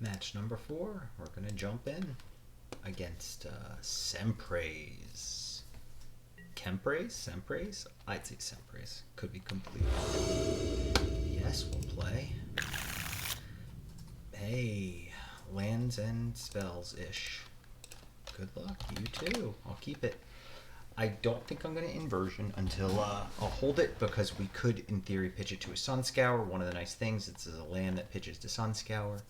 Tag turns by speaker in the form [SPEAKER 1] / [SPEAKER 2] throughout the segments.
[SPEAKER 1] Match number 4. We're going to jump in against Sempraise. Kempraise? Sempraise? I'd say Sempraise. Could be complete. Yes, we'll play. Hey, lands and spells-ish. Good luck. You too. I'll keep it. I don't think I'm going to inversion until I'll hold it, because we could, in theory, pitch it to a Sunscour. One of the nice things, it's a land that pitches to Sunscour.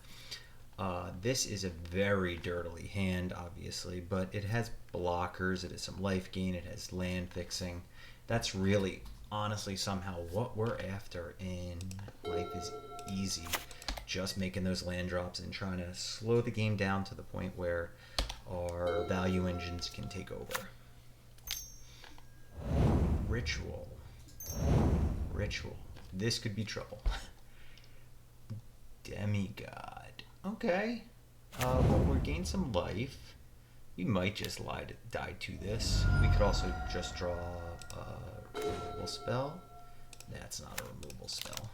[SPEAKER 1] This is a very dirtily hand, obviously, but it has blockers, it has some life gain, it has land fixing. That's really, honestly, somehow what we're after in Life is Easy. Just making those land drops and trying to slow the game down to the point where our value engines can take over. Ritual. This could be trouble. Demigod. Okay. Well, we're gaining some life. We might just die to this. We could also just draw a removal spell. That's not a removal spell.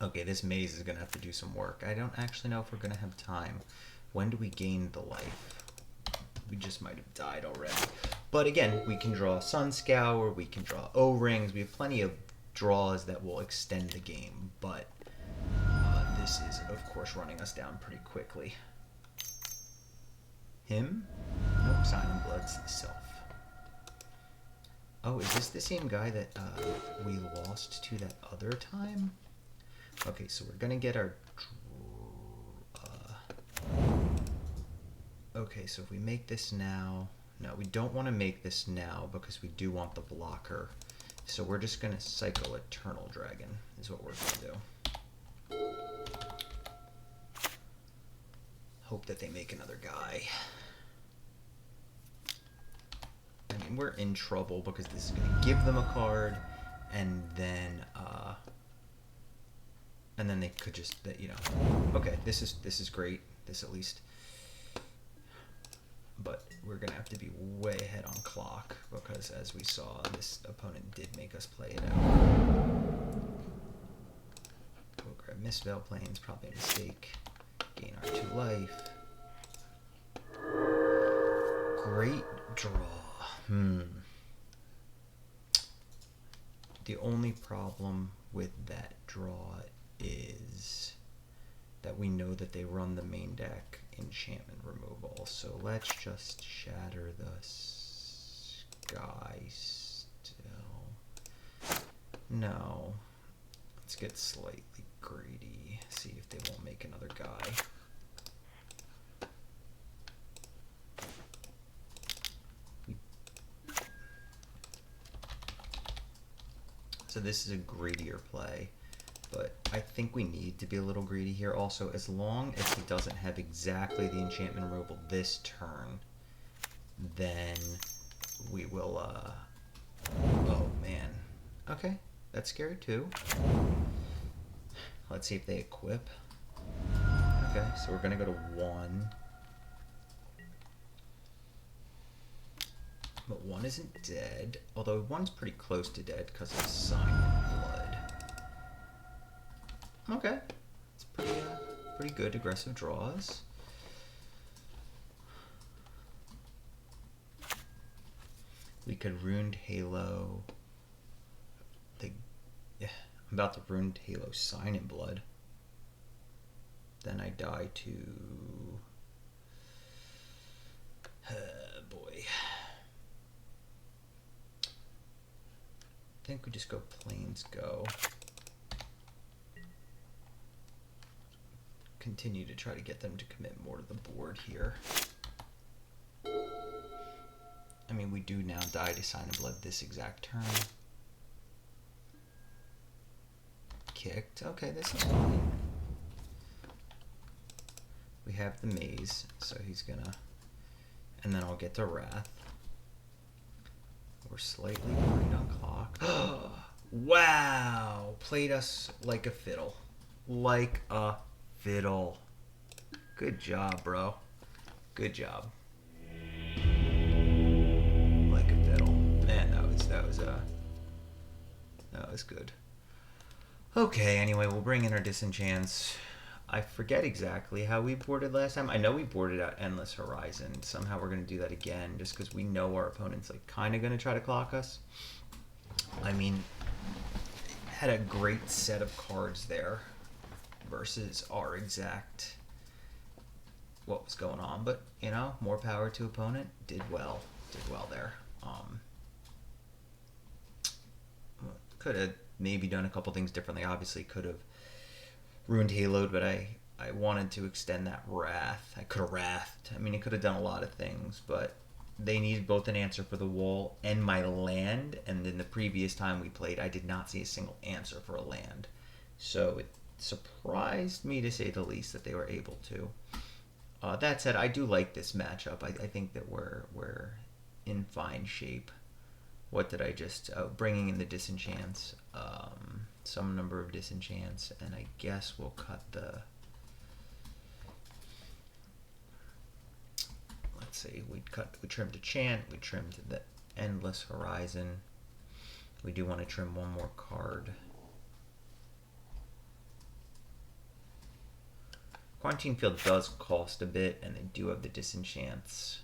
[SPEAKER 1] Okay, this maze is going to have to do some work. I don't actually know if we're going to have time. When do we gain the life? We just might have died already. But again, we can draw Sunscour, we can draw O-Rings. We have plenty of draws that will extend the game, but this is, of course, running us down pretty quickly. Him? Nope, Sign in Blood's self. Oh, is this the same guy that we lost to that other time? Okay, so we're gonna get our... okay, so if we make this now... No, we don't want to make this now because we do want the blocker. So we're just gonna Cycle Eternal Dragon, is what we're gonna do. Hope that they make another guy. I mean, we're in trouble because this is going to give them a card, and then they could just, you know. Okay, this is great. This at least, but we're going to have to be way ahead on clock because, as we saw, this opponent did make us play it out. We'll grab Mistveil Plains, probably a mistake. Gain our 2 life. Great draw. The only problem with that draw is that we know that they run the main deck enchantment removal. So let's just shatter the sky still. No. Let's get slightly greedy. See if they won't make another guy. So this is a greedier play, but I think we need to be a little greedy here. Also, as long as he doesn't have exactly the enchantment removal this turn, then we will, oh man. Okay, that's scary too. Let's see if they equip. Okay, so we're gonna go to 1. But 1 isn't dead, although 1's pretty close to dead because of Sign in Blood. Okay, it's pretty good aggressive draws. We could Ruined Halo. I'm about to Ruined Halo Sign in Blood. Then I die to... boy. I think we just go Plains Go. Continue to try to get them to commit more to the board here. I mean, we do now die to Sign in Blood this exact turn. Kicked. Okay, this is fine. We have the maze, so he's gonna... And then I'll get to Wrath. We're slightly behind on clock. Wow! Played us like a fiddle. Like a fiddle. Good job, bro. Good job. Like a fiddle. Man, that was good. Okay, anyway, we'll bring in our disenchants. I forget exactly how we boarded last time. I know we boarded out Endless Horizon. Somehow we're going to do that again just because we know our opponent's like kind of going to try to clock us. I mean, had a great set of cards there versus our exact what was going on, but you know, more power to opponent. Did well there. Could have maybe done a couple things differently. Obviously could have ruined Haloed, but I wanted to extend that Wrath. I could have Wrathed. I mean, it could have done a lot of things, but they needed both an answer for the wall and my land, and then the previous time we played, I did not see a single answer for a land. So it surprised me, to say the least, that they were able to. That said, I do like this matchup. I think that we're in fine shape. What did I just... bringing in the disenchants. Some number of disenchants, and I guess we'll cut the... Let's see, we trimmed a chant, we trimmed the Endless Horizon. We do want to trim one more card. Quarantine Field does cost a bit, and they do have the disenchants.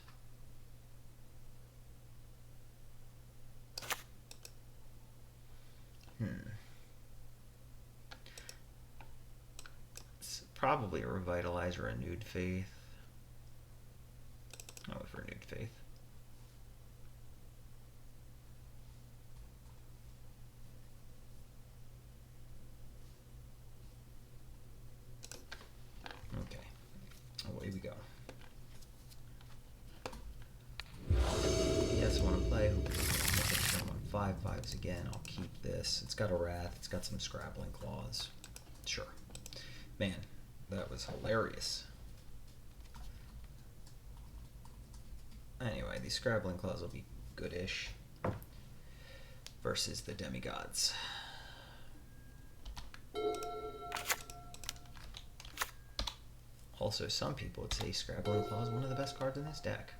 [SPEAKER 1] It's probably a Revitalize or a Renewed Faith. I'll go for Renewed Faith. Okay, away we go. Yes, I want to play. I'm on 5/5s again. I'll keep this. It's got a Wrath. It's got some Scrabbling Claws. Sure. Man, that was hilarious. Anyway, these Scrabbling Claws will be goodish versus the Demigods. Also, some people would say Scrabbling Claw is one of the best cards in this deck.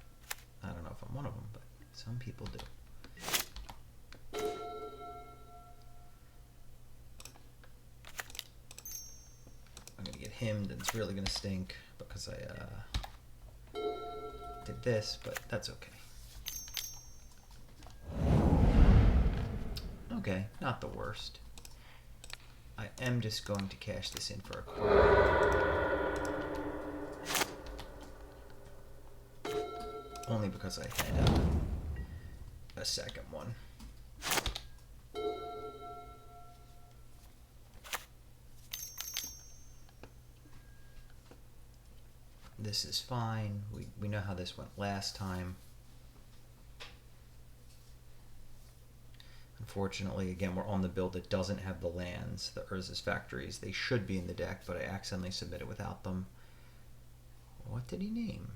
[SPEAKER 1] I don't know if I'm one of them, but some people do. I'm going to get him, then it's really going to stink because I did this, but that's okay. Okay, not the worst. I am just going to cash this in for a card. Only because I had a second one. This is fine. We know how this went last time. Unfortunately, again, we're on the build that doesn't have the lands, the Urza's Factories. They should be in the deck, but I accidentally submitted without them. What did he name?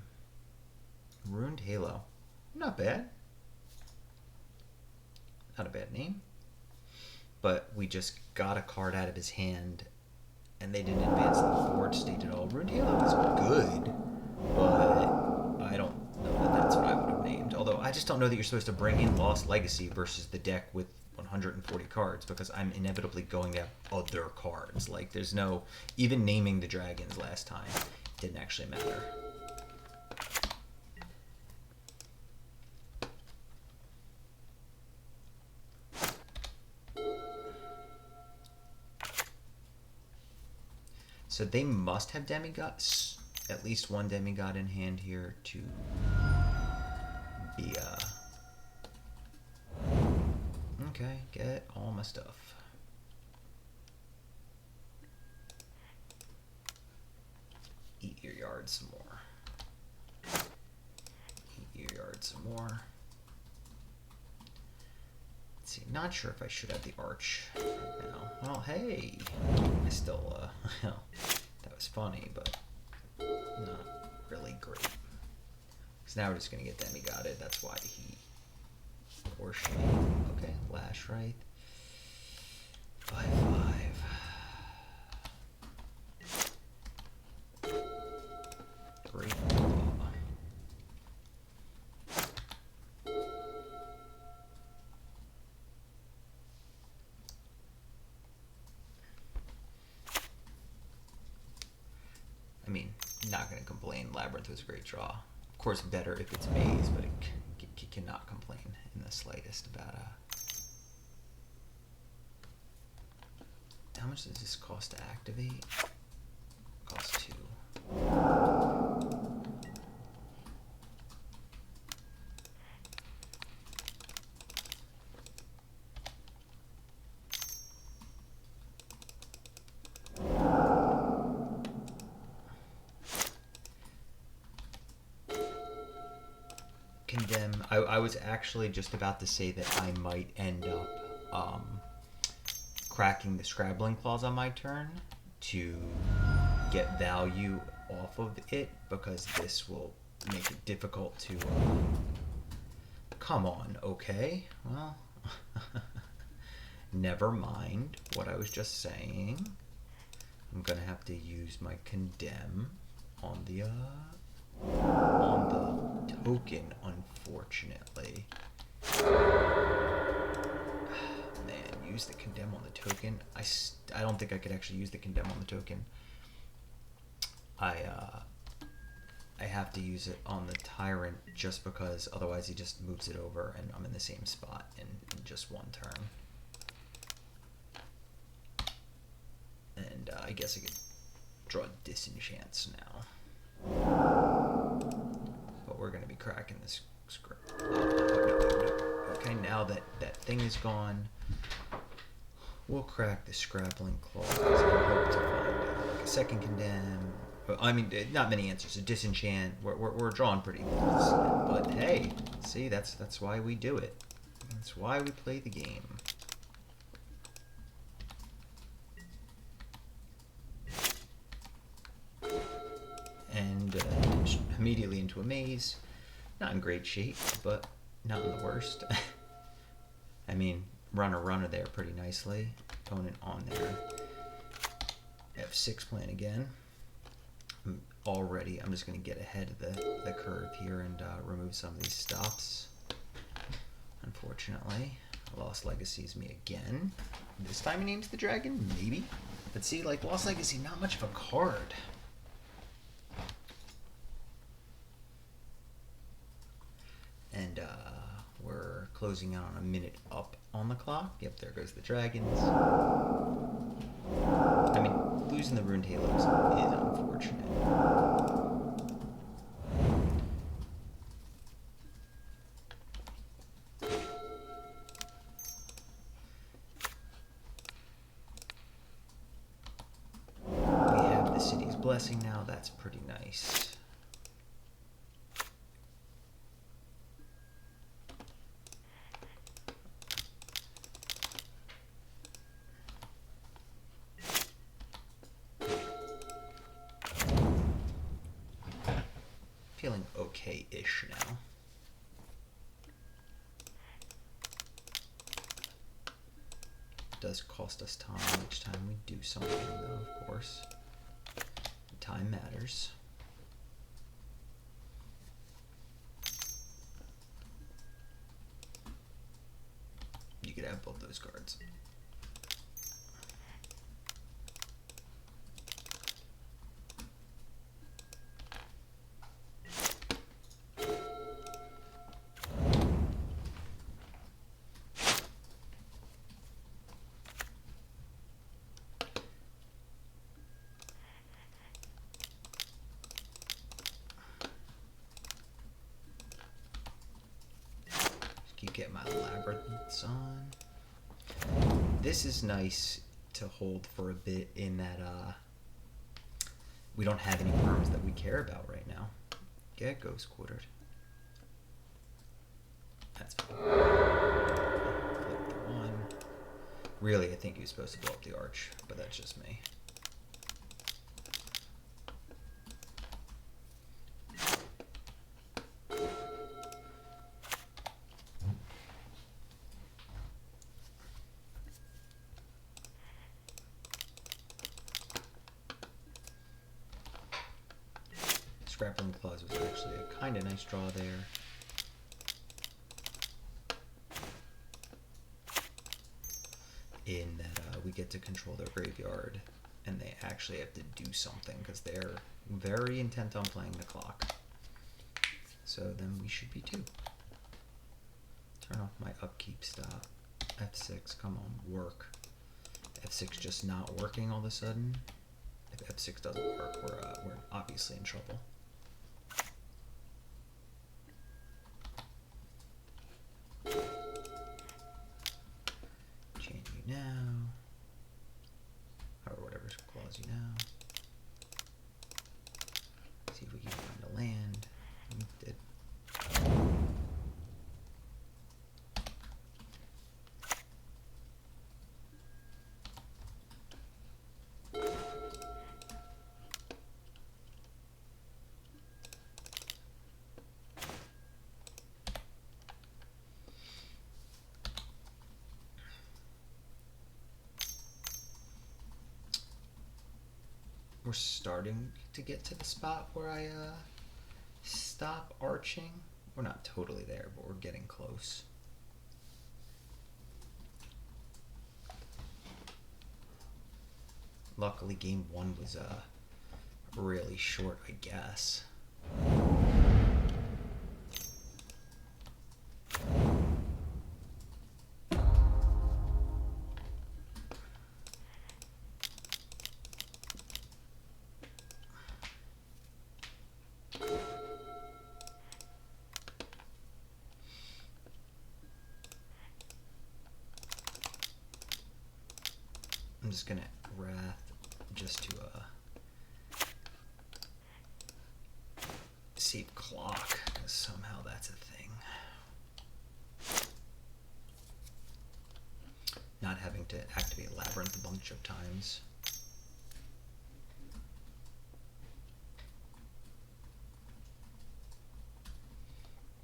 [SPEAKER 1] Ruined Halo. Not bad. Not a bad name. But we just got a card out of his hand, and they didn't advance the board state at all. Ruined Halo is good, but I don't know that that's what I would have named. Although I just don't know that you're supposed to bring in Lost Legacy versus the deck with 140 cards, because I'm inevitably going to have other cards. Like, there's no... Even naming the dragons last time didn't actually matter. So they must have demigods, at least one demigod in hand here to be okay, get all my stuff. Eat your yard some more. Eat your yard some more. Let's see, not sure if I should have the arch right now. Well, hey, I still, that was funny, but not really great. Because now we're just going to get demigodded. That's why he, or she, okay, Lash Right. 5/5. Great claw. I mean, not going to complain. Labyrinth was a great draw. Of course, better if it's maze, but it cannot complain in the slightest about How much does this cost to activate? Cost 2. Condemn. I was actually just about to say that I might end up cracking the Scrabbling Claws on my turn to get value off of it, because this will make it difficult to... Come on, okay. Well, never mind what I was just saying. I'm going to have to use my Condemn on the token, unfortunately. Man, use the Condemn on the token. I don't think I could actually use the Condemn on the token. I have to use it on the Tyrant just because otherwise he just moves it over and I'm in the same spot in just one turn. And I guess I could draw Disenchants now. But we're going to be cracking this script. Okay, now that that thing is gone, we'll crack the Scrabbling Claws and hope to find like a second Condemn. I mean, not many answers. A Disenchant. We're drawing pretty close. But hey, see, that's why we do it. That's why we play the game. And immediately into a maze. Not in great shape, but not in the worst. I mean, runner there pretty nicely. Opponent on there. F6 plan again. I'm just going to get ahead of the curve here and remove some of these stops. Unfortunately, Lost Legacy's me again. This time he names the dragon? Maybe. But see, like, Lost Legacy, not much of a card. And we're closing out on a minute up on the clock. Yep, there goes the dragons. I mean, losing the Ruined Halos is unfortunate. We have the City's Blessing now. That's pretty nice. Feeling okay-ish now. It does cost us time each time we do something, though, of course. Time matters. You could have both those cards. Get my labyrinths on. This is nice to hold for a bit in that we don't have any perms that we care about right now. Get Ghost Quartered. That's fine. Flip the 1. Really, I think he was supposed to blow up the arch, but that's just me. Scrabbling Claws was actually a kind of nice draw there. In that we get to control their graveyard, and they actually have to do something because they're very intent on playing the clock. So then we should be too. Turn off my upkeep stop. F6, come on, work. F6 just not working all of a sudden. If F6 doesn't work, we're obviously in trouble. Chain you now. Or whatever clause you now. See if we can find a land. We did. We're starting to get to the spot where I stop arching. We're not totally there, but we're getting close. Luckily, game 1 was really short, I guess. I'm just gonna wrath just to save clock, because somehow that's a thing. Not having to activate Labyrinth a bunch of times.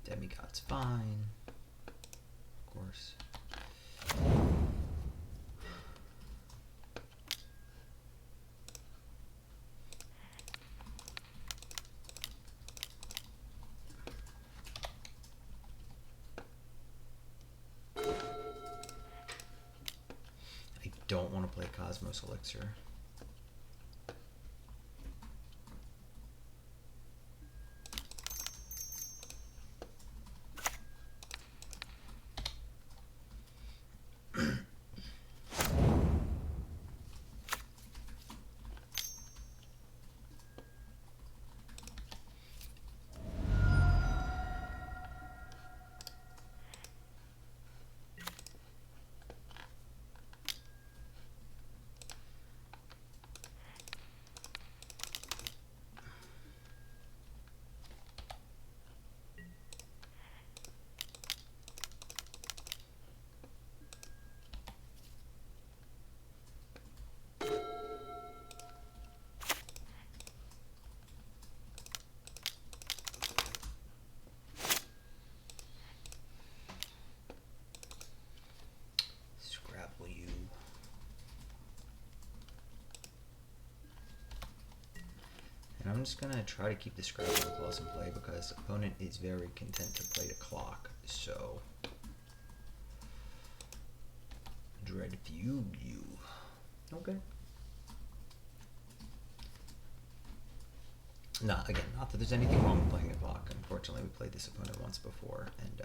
[SPEAKER 1] Demigod's fine, of course. Don't want to play Cosmos Elixir. I'm just gonna try to keep the scrapping clause in play because the opponent is very content to play the clock. So, dread view you. Okay. Again, not that there's anything wrong with playing the clock. Unfortunately, we played this opponent once before, and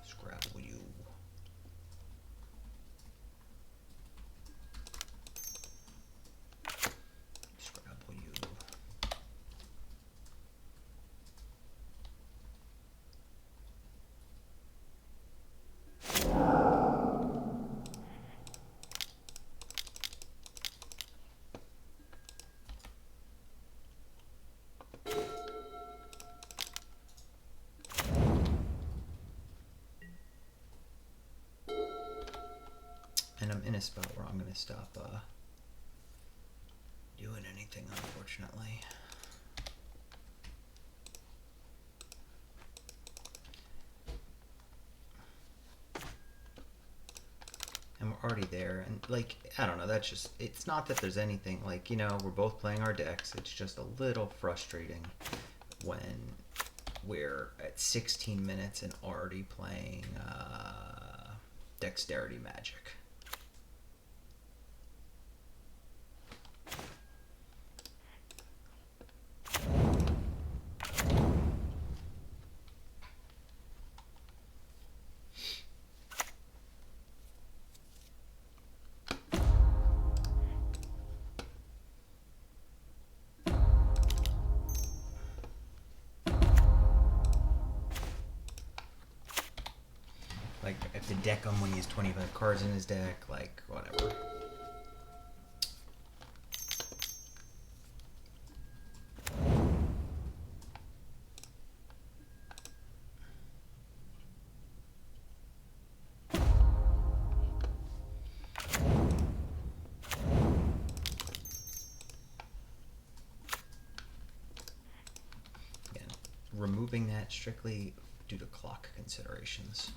[SPEAKER 1] scrabble you. Scrabble you. And I'm in a spot where I'm going to stop doing anything, unfortunately. And we're already there, and like, I don't know, that's just, it's not that there's anything, like, you know, we're both playing our decks. It's just a little frustrating when we're at 16 minutes and already playing dexterity magic. Like, if the deck on when he has 25 cards in his deck, like, whatever. Again, removing that strictly due to clock considerations.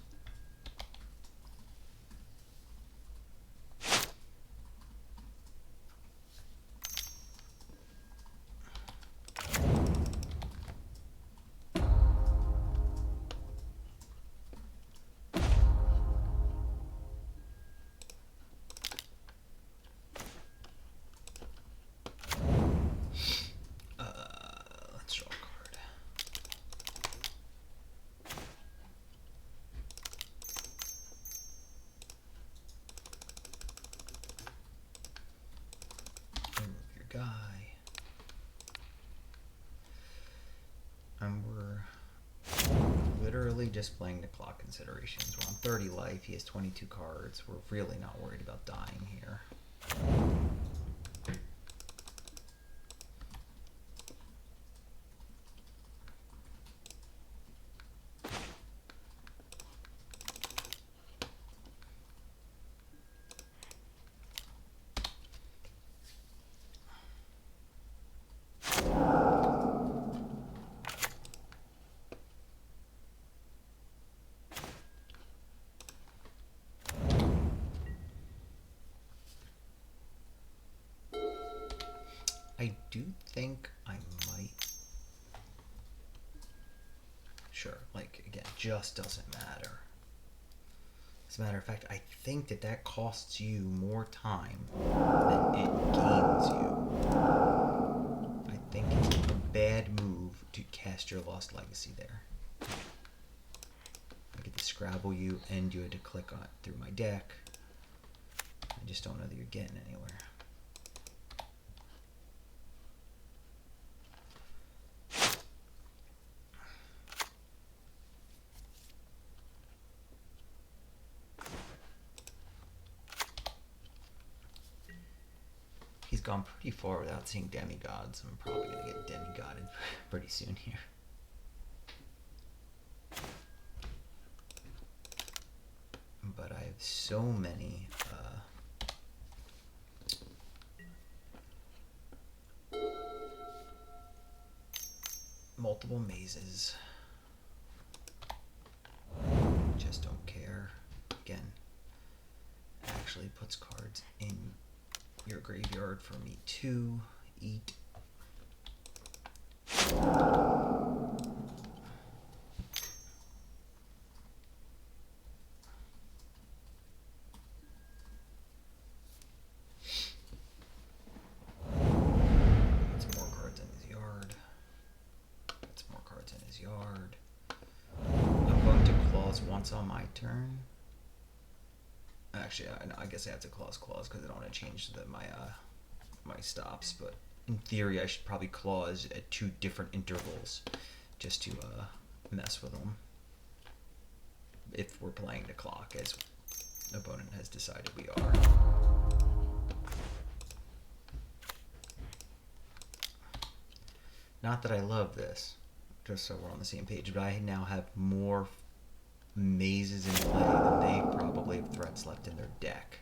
[SPEAKER 1] Let's draw a card. Remove your guy. And we're literally just playing the clock considerations. We're on 30 life. He has 22 cards. We're really not worried about dying here. I do think I might. Sure, like, again, just doesn't matter. As a matter of fact, I think that costs you more time than it gains you. I think it's a bad move to cast your Lost Legacy there. I get to Scrabble you, and you had to click on it through my deck. I just don't know that you're getting anywhere. He's gone pretty far without seeing demigods. I'm probably going to get demigodded pretty soon here. But I have so many multiple mazes. Just don't care. Again, actually puts cards in your graveyard for me to eat. Gets more cards in his yard. Gets more cards in his yard. I'm going to clause once on my turn. Actually, I guess I have to clause because I don't want to change my stops. But in theory, I should probably clause at 2 different intervals, just to mess with them. If we're playing the clock, as the opponent has decided we are. Not that I love this, just so we're on the same page, but I now have more mazes in play than they probably have threats left in their deck.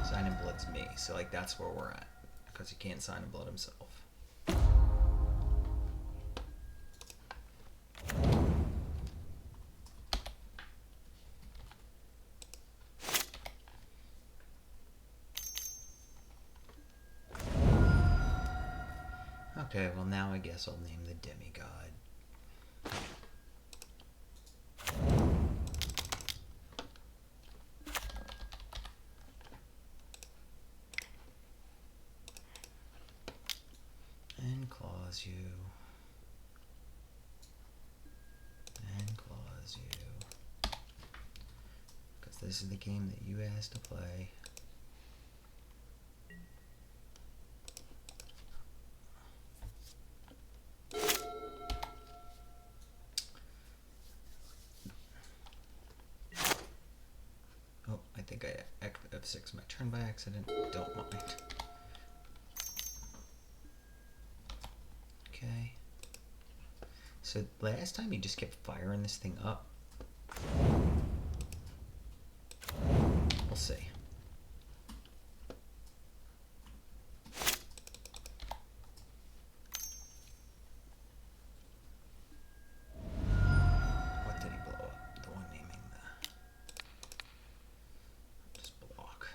[SPEAKER 1] Sign and Blood's me, so like that's where we're at, because he can't Sign and Blood himself. Okay, well now I guess I'll name the demigod. And claws you. And claws you. Because this is the game that you asked to play. Oh, I think I F6 my turn by accident. Don't mind. Okay. So last time he just kept firing this thing up. We'll see. What did he blow up? The one naming the... Just block.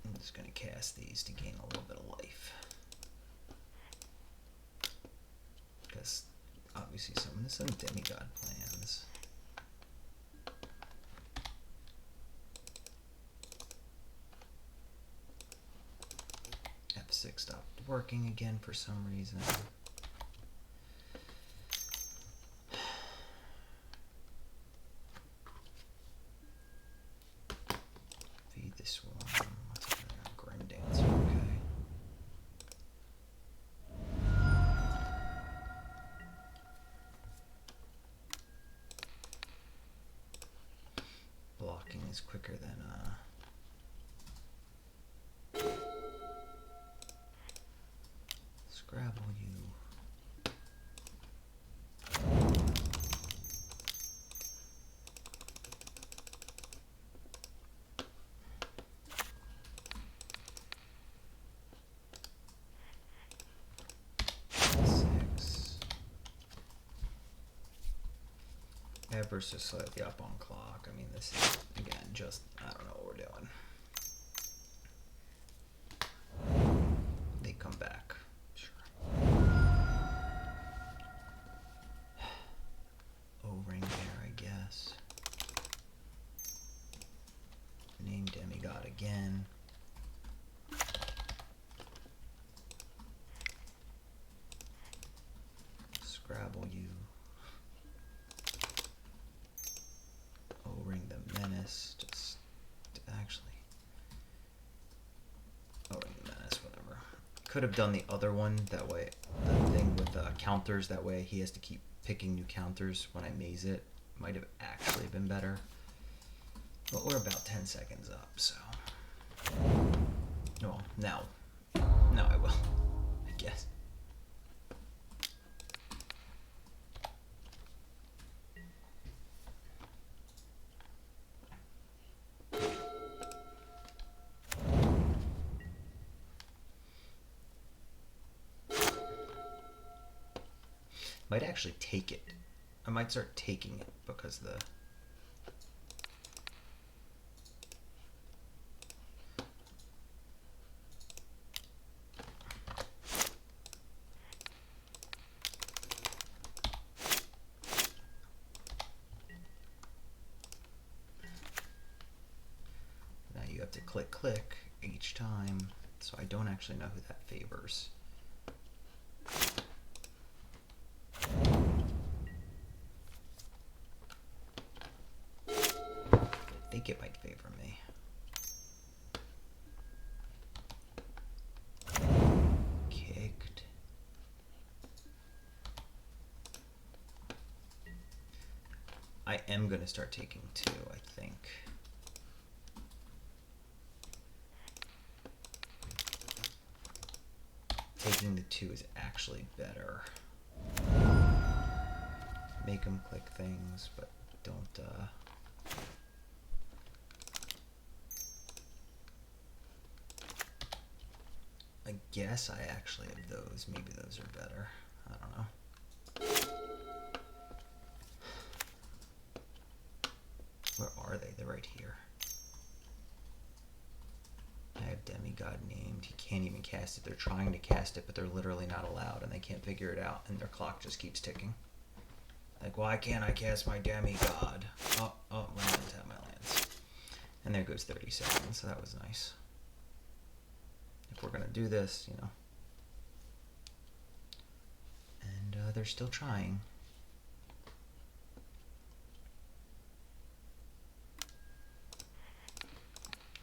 [SPEAKER 1] I'm just going to cast these to gain a little bit of life. Because obviously some demigod plans. F6 stopped working again for some reason. Feed this one. What's it there? Grim Dancer, okay. Blocking is quicker than Scrabble you. Ever so slightly up on clock. I mean, this is, again, just, I don't know what we're doing. They come back. Sure. O-ring there, I guess. Name demigod again. Scrabble you. O-ring the menace. Just actually. O-ring the menace, whatever. Could have done the other one that way. The thing with counters, that way he has to keep picking new counters when I maze it. Might have actually been better. But we're about 10 seconds up, so. Well, now I will, I guess. Might actually take it. I might start taking it because the now you have to click each time, so I don't actually know who that favors. I think it might favor me. Kicked. I am going to start taking two, I think. Taking the two is actually better. Make them click things, but don't, I guess I actually have those. Maybe those are better. I don't know. they're right here. I have demigod named. He can't even cast it. They're trying to cast it, but they're literally not allowed, and they can't figure it out, and their clock just keeps ticking. Like, why can't I cast my demigod? Oh, my lands have my lands. And there goes 30 seconds, so that was nice. If we're going to do this, you know. And they're still trying.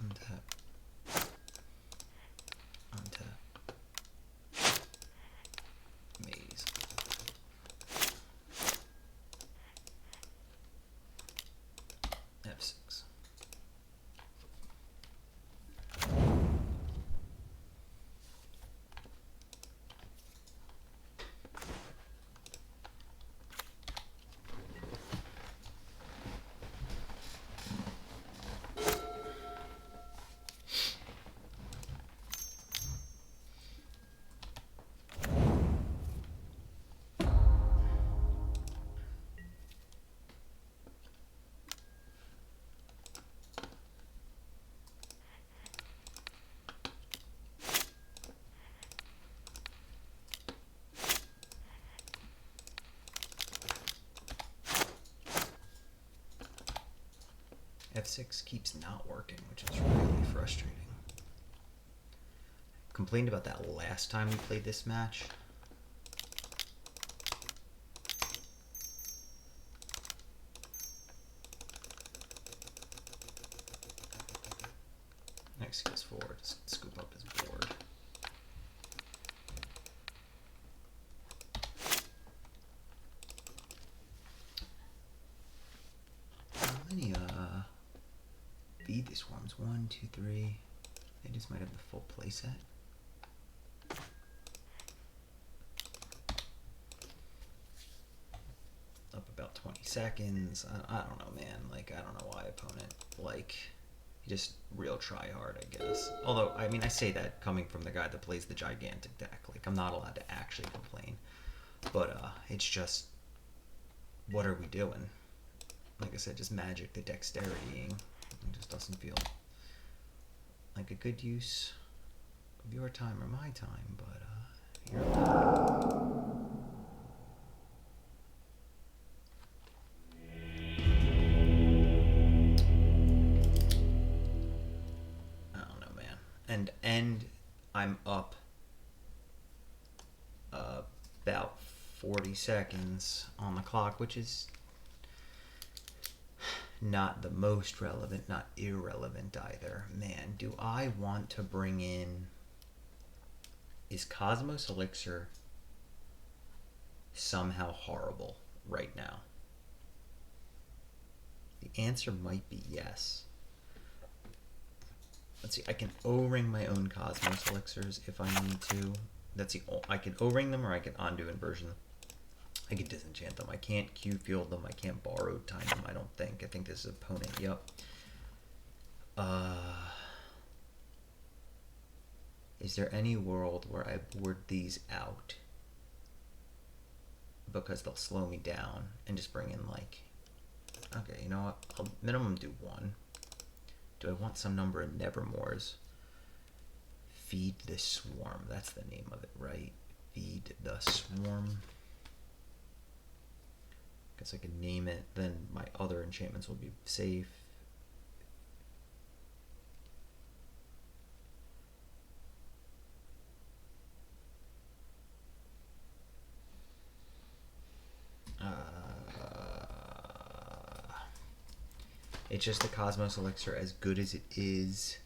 [SPEAKER 1] Untap. Untap. Maze. F6. F6 keeps not working, which is really frustrating. Complained about that last time we played this match. Next goes forward, scoop up his board. How many feed these swarms? 1, 2, 3. They just might have the full playset. Up about 20 seconds. I don't know, man. Like, I don't know why opponent, like, he just real try hard, I guess. Although, I mean, I say that coming from the guy that plays the gigantic deck. Like, I'm not allowed to actually complain. But it's just, what are we doing? Like I said, just magic the dexterity-ing. It just doesn't feel like a good use of your time or my time, but you're allowed. I don't know, man. And I'm up about 40 seconds on the clock, which is not the most relevant, not irrelevant either. Man, do I want to bring in... Is Cosmos Elixir somehow horrible right now? The answer might be yes. Let's see, I can O-ring my own Cosmos Elixirs if I need to. I can O-ring them or I can undo inversion them. I can disenchant them. I can't Q field them. I can't borrow time them, I don't think. I think this is opponent. Yep. Is there any world where I board these out because they'll slow me down and just bring in, like... Okay, you know what? I'll minimum do 1. Do I want some number of Nevermores? Feed the Swarm. That's the name of it, right? Feed the Swarm. Guess I could name it, then my other enchantments will be safe. It's just the Cosmos Elixir, as good as it is,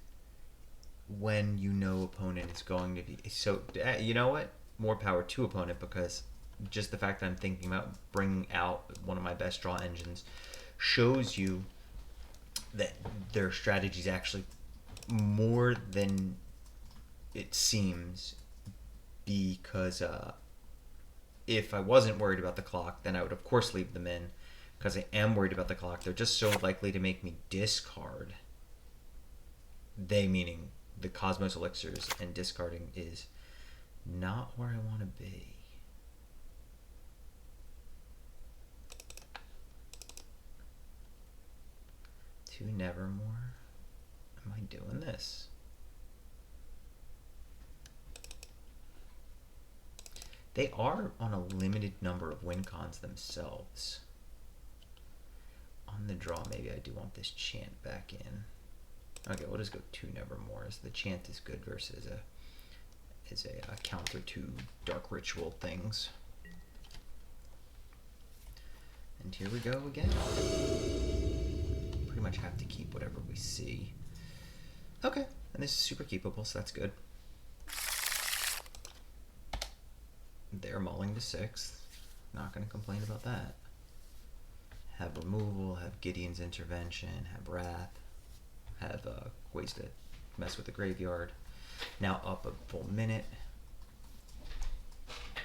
[SPEAKER 1] when you know opponent is going to be... So, you know what? More power to opponent, because just the fact that I'm thinking about bringing out one of my best draw engines shows you that their strategy is actually more than it seems, because if I wasn't worried about the clock, then I would of course leave them in, because I am worried about the clock. They're just so likely to make me discard. They meaning the Cosmos Elixirs, and discarding is not where I want to be. 2 Nevermore. Am I doing this? They are on a limited number of win cons themselves. On the draw, maybe I do want this chant back in. Okay, we'll just go 2 Nevermores. The chant is good versus a counter to dark ritual things. And here we go again. Pretty much have to keep whatever we see. Okay, and this is super keepable, so that's good. They're mulling to 6th. Not going to complain about that. Have removal, have Gideon's intervention, have wrath, have ways to mess with the graveyard. Now up a full minute.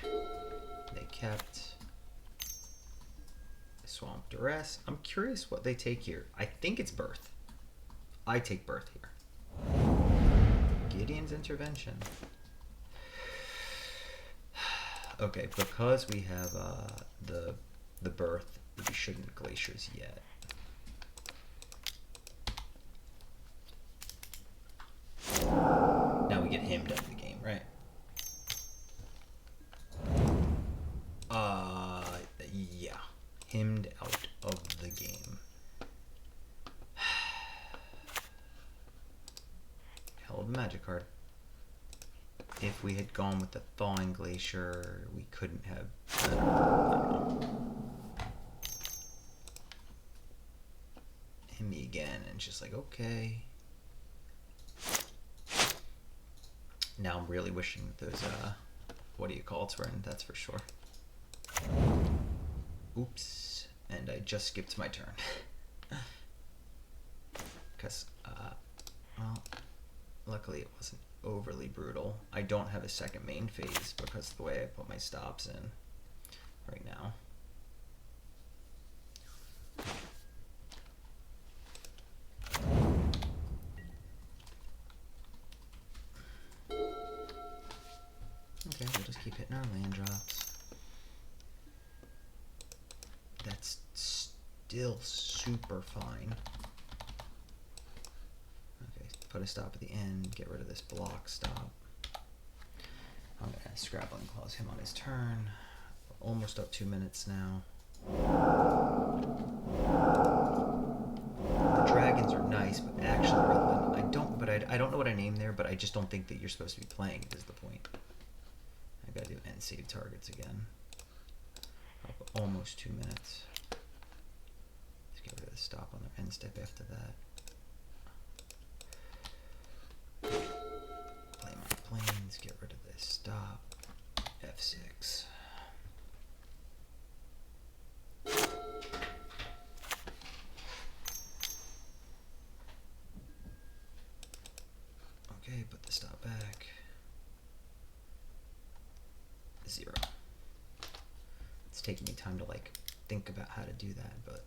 [SPEAKER 1] They kept Swamp Duress. I'm curious what they take here. I think it's Birth. I take Birth here. Gideon's intervention. Okay, because we have the Birth, we shouldn't Glaciers yet. Now we get himmed out of the game, right? Yeah. Himmed out of the game. Hell of a magic card. If we had gone with the Thawing Glacier, we couldn't have. I don't know. Him me again, and it's just like, okay. Now I'm really wishing that those, what do you call it's in, that's for sure. Oops, and I just skipped my turn. Because, well, luckily it wasn't overly brutal. I don't have a second main phase because of the way I put my stops in right now. Okay, we'll just keep hitting our land drops. That's still super fine. Okay, put a stop at the end, get rid of this block stop. I'm gonna Scrabbling Claws him on his turn. We're almost up 2 minutes now. The dragons are nice, but actually relevant. I don't know what I named there, but I just don't think that you're supposed to be playing is the point. I gotta do end save targets again. Almost 2 minutes. Let's get rid of the stop on their end step after that. Play my planes, get rid of this stop. F6. Okay, put the stop back. 0. It's taking me time to like think about how to do that, but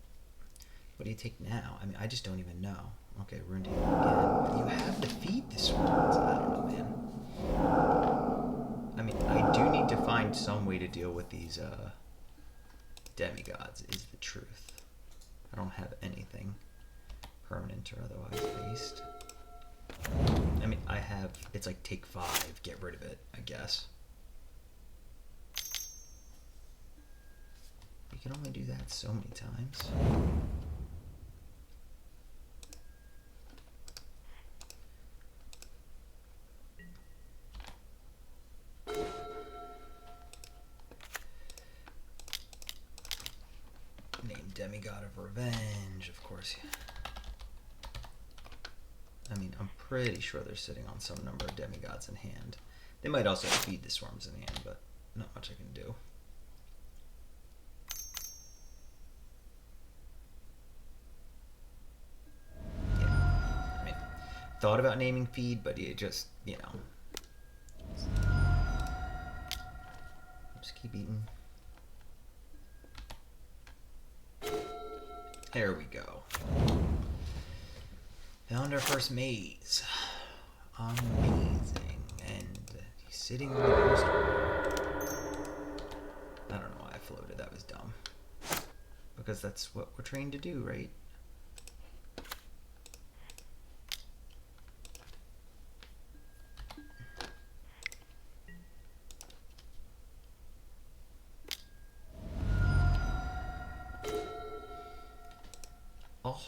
[SPEAKER 1] what do you take now? I mean, I just don't even know. Okay, Rune Demon again. You have to feed this one. I don't know, man. I mean, I do need to find some way to deal with these demigods, is the truth. I don't have anything permanent or otherwise based. I mean, I have, it's like take 5, get rid of it, I guess. You can only do that so many times. Name Demigod of Revenge, of course. I mean, I'm pretty sure they're sitting on some number of demigods in hand. They might also feed the swarms in hand, but not much I can do. Yeah, I mean, thought about naming feed, but you just, you know. Just keep eating. There we go. Found our first maze. Amazing. And he's sitting on the coaster. I don't know why I floated. That was dumb. Because that's what we're trained to do, right?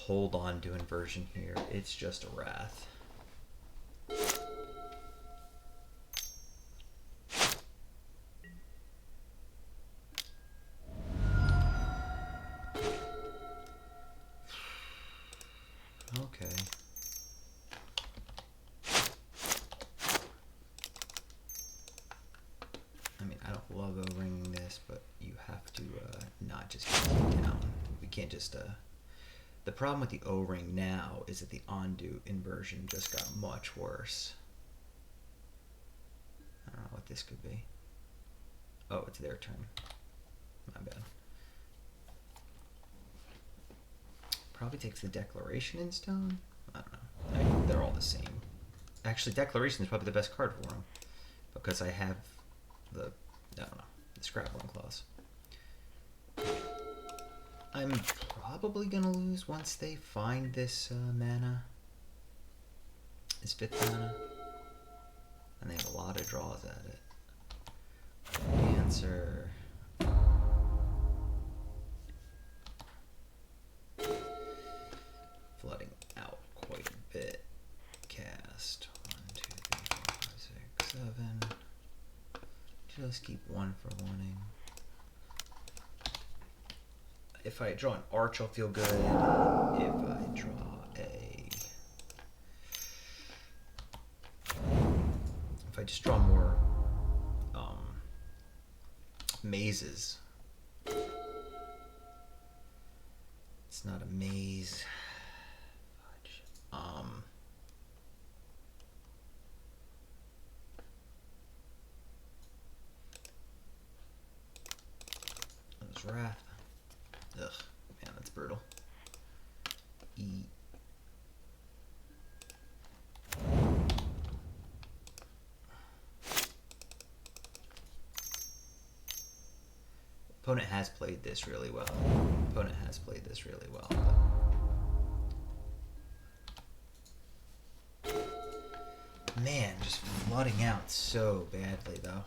[SPEAKER 1] hold on to inversion here. It's just a wrath. Okay. I mean, I don't love O-ringing this, but you have to not just keep it down. We can't just... The problem with the O-ring now is that the undo inversion just got much worse. I don't know what this could be. Oh, it's their turn. My bad. Probably takes the declaration in stone. I don't know. They're all the same. Actually, declaration is probably the best card for them because I have the, I don't know, the scrabbling clause. I'm probably gonna lose once they find this mana. This 5th mana. And they have a lot of draws at it. Answer. Flooding out quite a bit. Cast 1, 2, 3, 4, 5, 6, 7. Just keep 1 for wanting. If I draw an arch, I'll feel good. If I draw a... If I just draw more mazes. It's not a maze. There's Wrath. Ugh, man, that's brutal. Opponent has played this really well. Opponent has played this really well. But... Man, just flooding out so badly, though.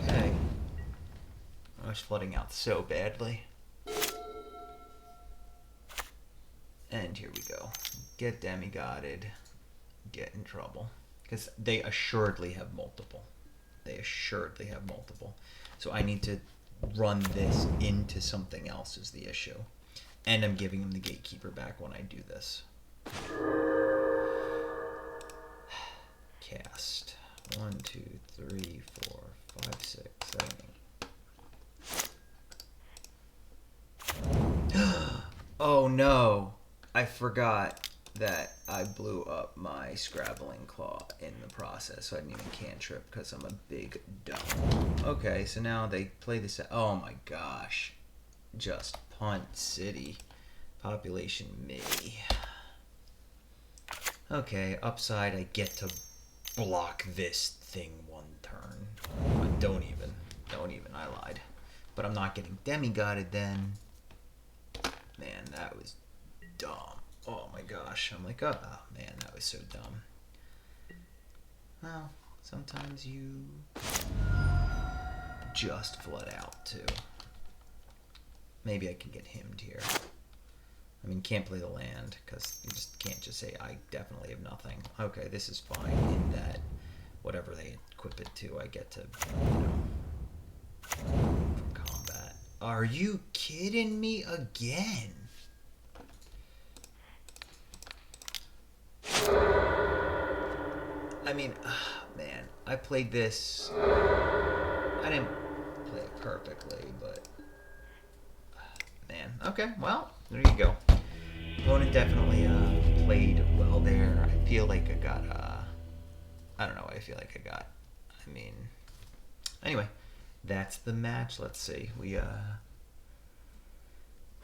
[SPEAKER 1] Okay. I was flooding out so badly. And here we go. Get demigodded. Get in trouble. Because they assuredly have multiple. They assuredly have multiple. So I need to run this into something else is the issue. And I'm giving him the gatekeeper back when I do this. Cast. 1, 2, 3, 4, 5, 6, 7, 8. Oh no! I forgot that I blew up my Scrabbling Claw in the process, so I didn't even cantrip because I'm a big dumb. Okay, so now they play this. Oh my gosh. Just punt city. Population me. Okay, upside I get to block this thing 1 turn. Don't even, I lied. But I'm not getting demigodded then. Man, that was dumb. Oh my gosh, I'm like, oh man, that was so dumb. Well, sometimes you just flood out too. Maybe I can get himmed here. I mean, can't play the land because you just can't just say I definitely have nothing. Okay, this is fine in that whatever they equip it to, I get to, you know, from combat. Are you kidding me again? I mean, man, I played this. I didn't play it perfectly, but man, okay, well, there you go. Opponent definitely played well there. I feel like I got, I don't know what I feel like I got. I mean, anyway, that's the match. Let's see. We,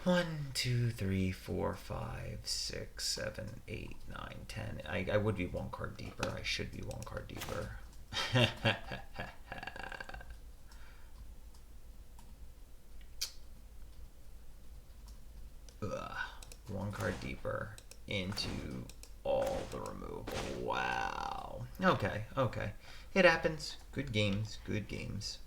[SPEAKER 1] 1, 2, 3, 4, 5, 6, 7, 8, 9, 10. I would be 1 card deeper. I should be 1 card deeper. Ugh. 1 card deeper into all the removal. Wow. Okay, okay. It happens. Good games, good games.